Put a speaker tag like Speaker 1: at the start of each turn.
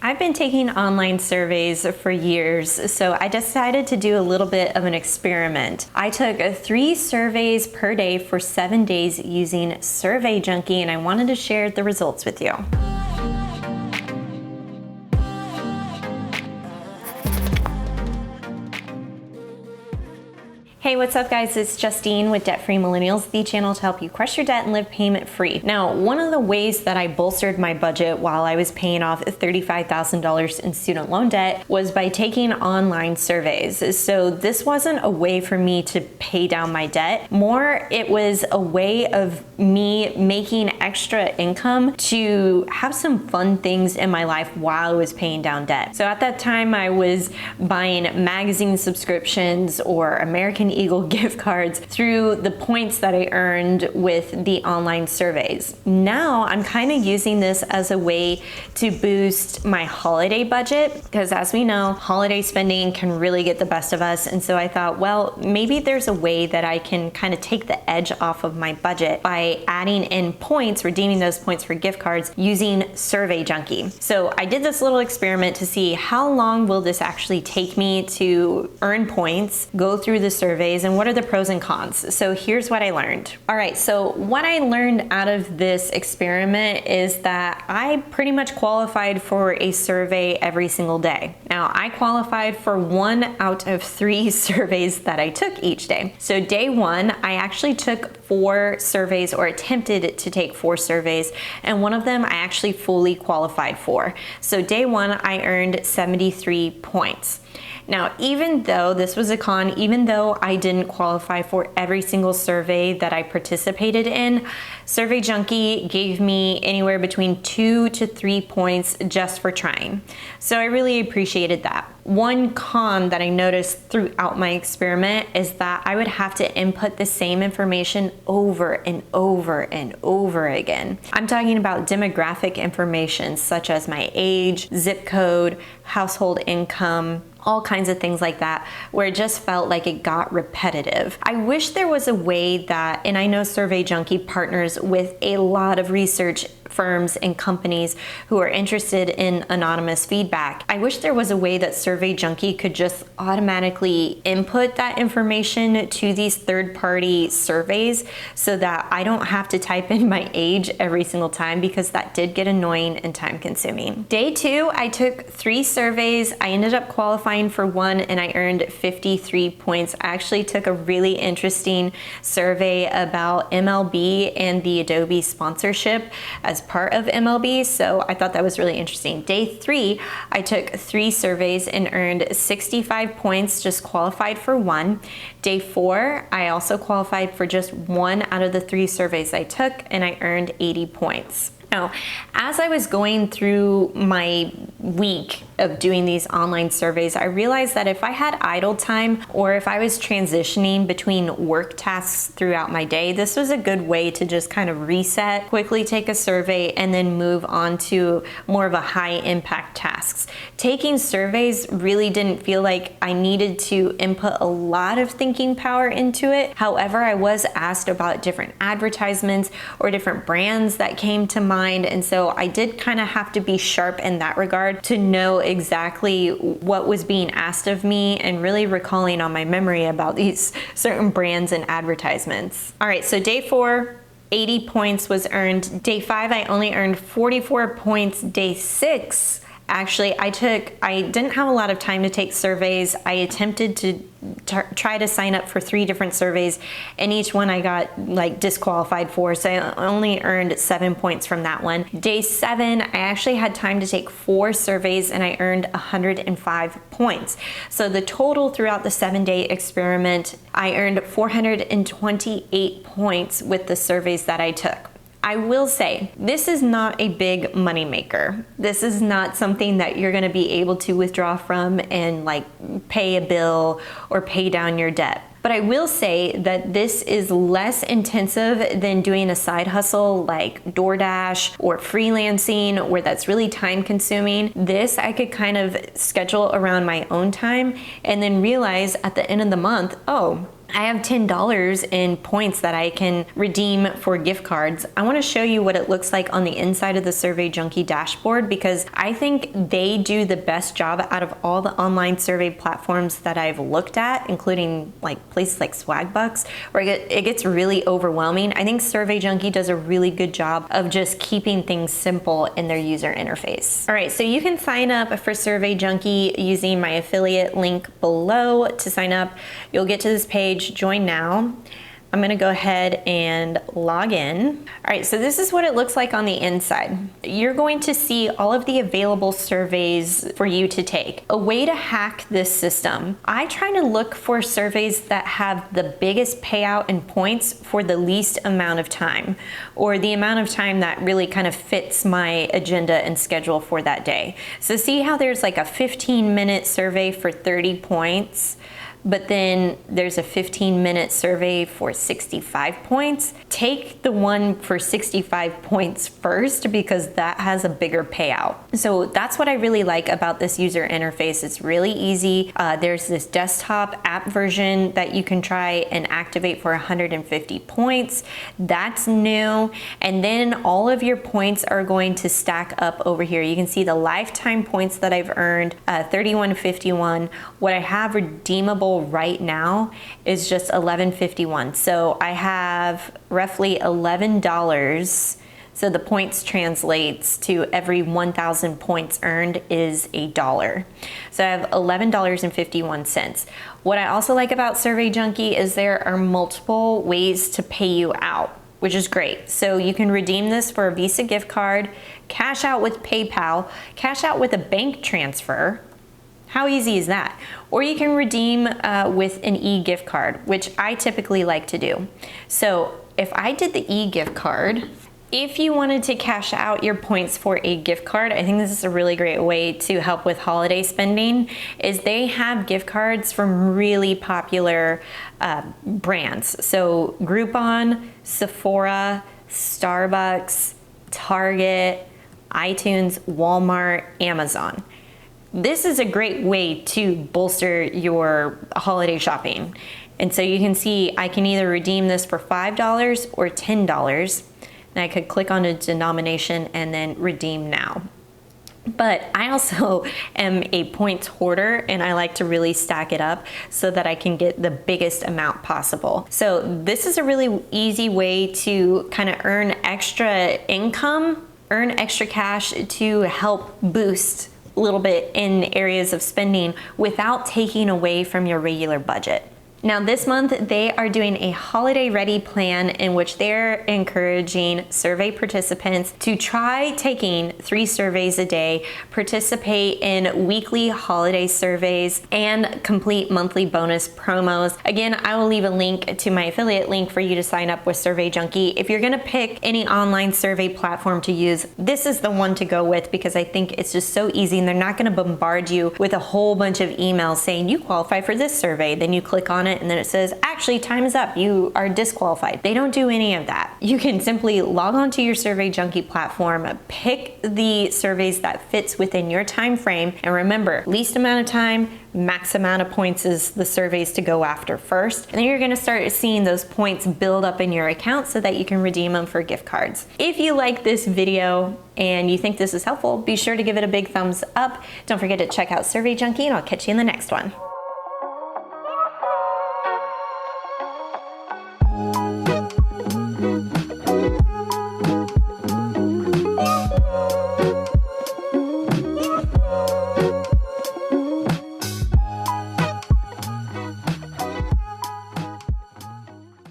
Speaker 1: I've been taking online surveys for years, so I decided to do a little bit of an experiment. I took 3 surveys per day for 7 days using Survey Junkie, and I wanted to share the results with you. Hey, what's up guys? It's Justine with Debt Free Millennials, the channel to help you crush your debt and live payment free. Now, one of the ways that I bolstered my budget while I was paying off $35,000 in student loan debt was by taking online surveys. So this wasn't a way for me to pay down my debt. More, it was a way of me making extra income to have some fun things in my life while I was paying down debt. So at that time, I was buying magazine subscriptions or American Eagle gift cards through the points that I earned with the online surveys. Now I'm kind of using this as a way to boost my holiday budget because, as we know, holiday spending can really get the best of us. And so I thought, well, maybe there's a way that I can kind of take the edge off of my budget by adding in points, redeeming those points for gift cards using Survey Junkie. So I did this little experiment to see how long will this actually take me to earn points, go through the survey, and what are the pros and cons. So here's what I learned. All right, so what I learned out of this experiment is that I pretty much qualified for a survey every single day. Now, I qualified for 1 out of 3 surveys that I took each day. So day 1, I actually took 4 surveys, or attempted to take 4 surveys, and one of them I actually fully qualified for. So day 1, I earned 73 points. Now, even though this was a con, even though I didn't qualify for every single survey that I participated in, Survey Junkie gave me anywhere between 2 to 3 points just for trying. So I really appreciated that. One con that I noticed throughout my experiment is that I would have to input the same information over and over and over again. I'm talking about demographic information such as my age, zip code, household income, all kinds of things like that, where it just felt like it got repetitive. I wish there was a way that, and I know Survey Junkie partners with a lot of research firms and companies who are interested in anonymous feedback. I wish there was a way that Survey Junkie could just automatically input that information to these third-party surveys so that I don't have to type in my age every single time, because that did get annoying and time-consuming. Day 2, I took 3 surveys. I ended up qualifying for 1 and I earned 53 points. I actually took a really interesting survey about MLB and the Adobe sponsorship as part of MLB, so I thought that was really interesting. Day 3, I took 3 surveys and earned 65 points, just qualified for 1. Day 4, I also qualified for just 1 out of the 3 surveys I took, and I earned 80 points. Now, as I was going through my week of doing these online surveys, I realized that if I had idle time or if I was transitioning between work tasks throughout my day, this was a good way to just kind of reset, quickly take a survey, and then move on to more of a high impact tasks. Taking surveys really didn't feel like I needed to input a lot of thinking power into it. However, I was asked about different advertisements or different brands that came to mind, and so I did kind of have to be sharp in that regard to know exactly what was being asked of me and really recalling on my memory about these certain brands and advertisements. All right, so day 4, 80 points was earned. Day 5, I only earned 44 points. Day 6, actually, I didn't have a lot of time to take surveys. I attempted to try to sign up for 3 different surveys, and each one I got disqualified for, so I only earned 7 points from that one. Day 7, I actually had time to take 4 surveys and I earned 105 points. So the total throughout the 7-day experiment, I earned 428 points with the surveys that I took. I will say, this is not a big money maker. This is not something that you're gonna be able to withdraw from and pay a bill or pay down your debt. But I will say that this is less intensive than doing a side hustle like DoorDash or freelancing, where that's really time consuming. This I could kind of schedule around my own time and then realize at the end of the month, oh, I have $10 in points that I can redeem for gift cards. I want to show you what it looks like on the inside of the Survey Junkie dashboard, because I think they do the best job out of all the online survey platforms that I've looked at, including like places like Swagbucks, where it gets really overwhelming. I think Survey Junkie does a really good job of just keeping things simple in their user interface. All right, so you can sign up for Survey Junkie using my affiliate link below. To sign up, you'll get to this page, join now. I'm gonna go ahead and log in. All right, so this is what it looks like on the inside. You're going to see all of the available surveys for you to take. A way to hack this system, I try to look for surveys that have the biggest payout in points for the least amount of time, or the amount of time that really kind of fits my agenda and schedule for that day. So see how there's like a 15-minute survey for 30 points, but then there's a 15-minute survey for 65 points. Take the one for 65 points first, because that has a bigger payout. So that's what I really like about this user interface. It's really easy. There's this desktop app version that you can try and activate for 150 points. That's new. And then all of your points are going to stack up over here. You can see the lifetime points that I've earned, 3151. What I have redeemable right now is just 1151. So I have roughly $11. So the points translates to every 1,000 points earned is $1. So I have $11.51. What I also like about Survey Junkie is there are multiple ways to pay you out, which is great. So you can redeem this for a Visa gift card, cash out with PayPal, cash out with a bank transfer. How easy is that? Or you can redeem with an e-gift card, which I typically like to do. So if I did the e-gift card, if you wanted to cash out your points for a gift card, I think this is a really great way to help with holiday spending, is they have gift cards from really popular brands. So Groupon, Sephora, Starbucks, Target, iTunes, Walmart, Amazon. This is a great way to bolster your holiday shopping. And so you can see I can either redeem this for $5 or $10. And I could click on a denomination and then redeem now. But I also am a points hoarder, and I like to really stack it up so that I can get the biggest amount possible. So this is a really easy way to kind of earn extra income, earn extra cash to help boost a little bit in areas of spending without taking away from your regular budget. Now this month they are doing a holiday ready plan in which they're encouraging survey participants to try taking 3 surveys a day, participate in weekly holiday surveys, and complete monthly bonus promos. Again, I will leave a link to my affiliate link for you to sign up with Survey Junkie. If you're gonna pick any online survey platform to use, this is the one to go with, because I think it's just so easy and they're not gonna bombard you with a whole bunch of emails saying you qualify for this survey. Then you click on it and then it says, actually, time is up, you are disqualified. They don't do any of that. You can simply log on to your Survey Junkie platform, pick the surveys that fits within your time frame, and remember, least amount of time, max amount of points is the surveys to go after first. And then you're gonna start seeing those points build up in your account so that you can redeem them for gift cards. If you like this video and you think this is helpful, be sure to give it a big thumbs up. Don't forget to check out Survey Junkie, and I'll catch you in the next one.